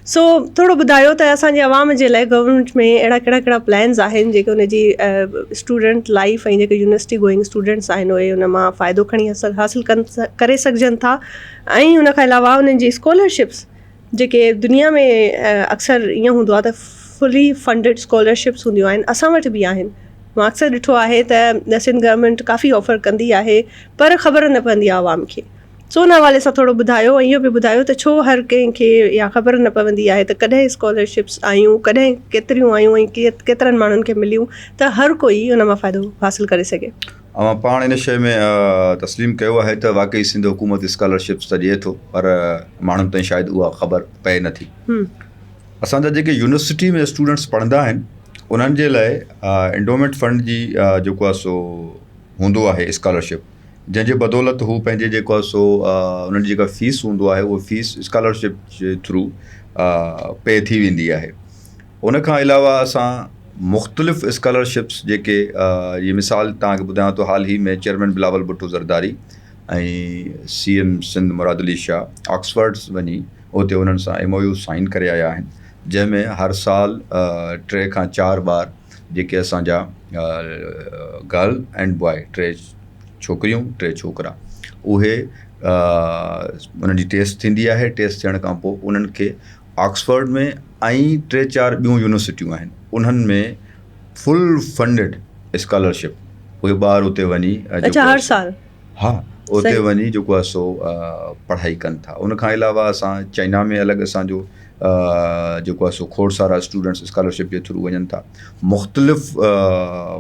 सो थोरो ॿुधायो त असांजे अवाम जे लाइ गवर्नमेंट में अहिड़ा कहिड़ा कहिड़ा प्लान्स आहिनि जेके उनजी स्टूडेंट लाइफ ऐं जेके यूनिवर्सिटी गोइंग स्टूडेंट्स आहिनि उहे उन मां फ़ाइदो खणी हासिलु करे सघजनि था। ऐं उन खां अलावा उन्हनि जी स्कॉलरशिप्स जेके दुनिया में अक्सर ईअं हूंदो आहे त फुली फंडिड स्कॉलरशिप्स हूंदियूं आहिनि, असां वटि बि आहिनि। मां अक्सर ॾिठो आहे त सिंध गवर्नमेंट काफ़ी ऑफर कंदी आहे पर ख़बर न पवंदी आहे आवाम खे। सो उन हवाले सां थोरो ॿुधायो ऐं इहो बि ॿुधायो त छो हर कंहिंखे या ख़बर न पवंदी आहे त कॾहिं स्कॉलरशिप्स आयूं, कॾहिं केतिरियूं आयूं ऐं केतिरनि माण्हुनि खे मिलियूं त हर कोई उन मां फ़ाइदो हासिलु करे सघे। पाण इन शइ में तस्लीम कयो आहे त वाक़ई सिंध हुकूमत स्कॉलरशिप्स त ॾिए थो पर माण्हुनि ताईं शायदि उहा ख़बर पए नथी। असांजा जेके यूनिवर्सिटी में स्टूडेंट्स पढ़ंदा आहिनि उन्हनि जे लाइ एंडोमेंट फंड जी जेको आहे सो हूंदो आहे स्कॉलरशिप, जंहिंजे बदौलत हू पंहिंजे जेको आहे सो उन्हनि जी जेका फ़ीस हूंदो आहे उहा फ़ीस स्कॉलरशिप जे थ्रू पे थी वेंदी आहे। उन खां अलावा असां मुख़्तलिफ़ स्कॉलरशिप्स जेके ये मिसाल तव्हांखे ॿुधायां थो, हाल ई में चेयरमैन बिलावल भुट्टो ज़रदारी ऐं CM सिंध मुराद अली शाह ऑक्सफर्ड्स वञी उते उन्हनि सां MOU साइन करे आया आहिनि, जंहिंमें हर साल 3 खां 4 ॿार जेके असांजा गर्ल एंड बॉय, 3 छोकिरियूं 3 छोकिरा, उहे उन्हनि जी टेस्ट थींदी आहे। टेस्ट थियण खां पोइ उन्हनि खे ऑक्सफर्ड में ऐं 3-4 ॿियूं यूनिवर्सिटियूं आहिनि उन्हनि में फुल फंडिड स्कॉलरशिप उहे ॿार उते वञी हर साल हा उते वञी जेको आहे सो पढ़ाई कनि था। उन खां अलावा असां चाइना में अलॻि असांजो जेको आहे सो खोड़ सारा स्टूडेंट्स स्कॉलरशिप जे थ्रू वञनि था। मुख़्तलिफ़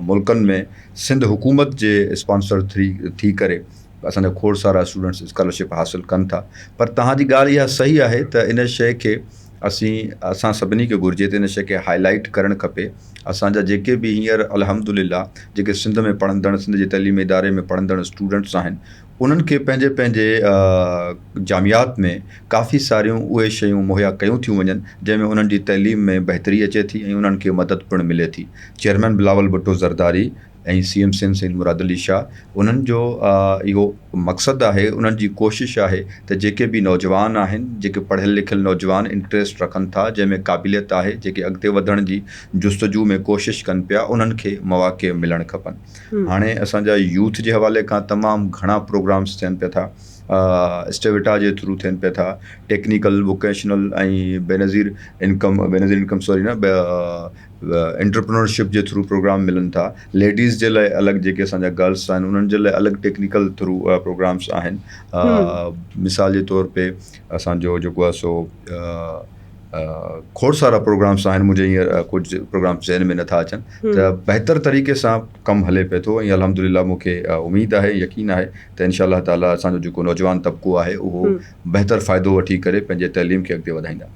मुल्कनि में सिंध हुकूमत जे स्पॉन्सर थी करे असांजा खोड़ सारा स्टूडेंट्स स्कॉलरशिप हासिलु कनि था। पर तव्हांजी ॻाल्हि इहा सही आहे त इन शइ खे असां सभिनी खे घुरिजे त इन शइ खे हाईलाइट करणु खपे। असांजा जेके बि हींअर अल्हम्दुलिल्लाह जेके सिंध में पढ़ंदड़, सिंध जे तइलीमी इदारे में पढ़ंदड़ स्टूडेंट्स आहिनि, उन्हनि खे पंहिंजे पंहिंजे जामियात में काफ़ी सारियूं उहे शयूं मुहैया कयूं थियूं वञनि जंहिंमें उन्हनि जी तइलीम में बहितरी अचे थी ऐं उन्हनि खे मदद पिणु मिले थी। चेयरमैन बिलावल भुट्टो ज़रदारी ऐं CM सिंध मुराद अली शाह उन्हनि जो इहो मक़सदु आहे, उन्हनि जी कोशिशि आहे त जेके बि नौजवान आहिनि, जेके पढ़ियल लिखियल नौजवान इंट्रस्ट रखनि था, जंहिंमें क़ाबिलियत आहे, जेके अॻिते वधण जी जुस्तजू में कोशिशि कनि पिया, उन्हनि खे मौक़े मिलणु खपनि। हाणे असांजा यूथ जे हवाले खां तमामु घणा प्रोग्राम्स थियनि पिया था, स्टेविटा जे थ्रू थियनि पिया था, टेक्निकल वोकेशनल ऐं बेनज़ीर इनकम सॉरी न एंटरप्रेन्योरशिप जे थ्रू प्रोग्राम मिलनि था। लेडीज़ जे लाइ अलॻि जेके असांजा गर्ल्स आहिनि उन्हनि जे लाइ अलॻि टेक्निकल थ्रू प्रोग्राम्स आहिनि। मिसाल जे तौर पे असांजो जेको आहे सो खोड़ सारा प्रोग्राम्स आहिनि, मुंहिंजे हींअर कुझु प्रोग्राम ज़हन में नथा अचनि, त बहितर तरीक़े सां कमु हले पिए थो ऐं अल्हम्दुलिल्लाह मूंखे उमेद आहे, यकीन आहे त इंशाअल्लाह ताला असांजो जेको नौजवान तबिको आहे उहो बहितर फ़ाइदो वठी करे पंहिंजे तइलीम खे अॻिते वधाईंदा।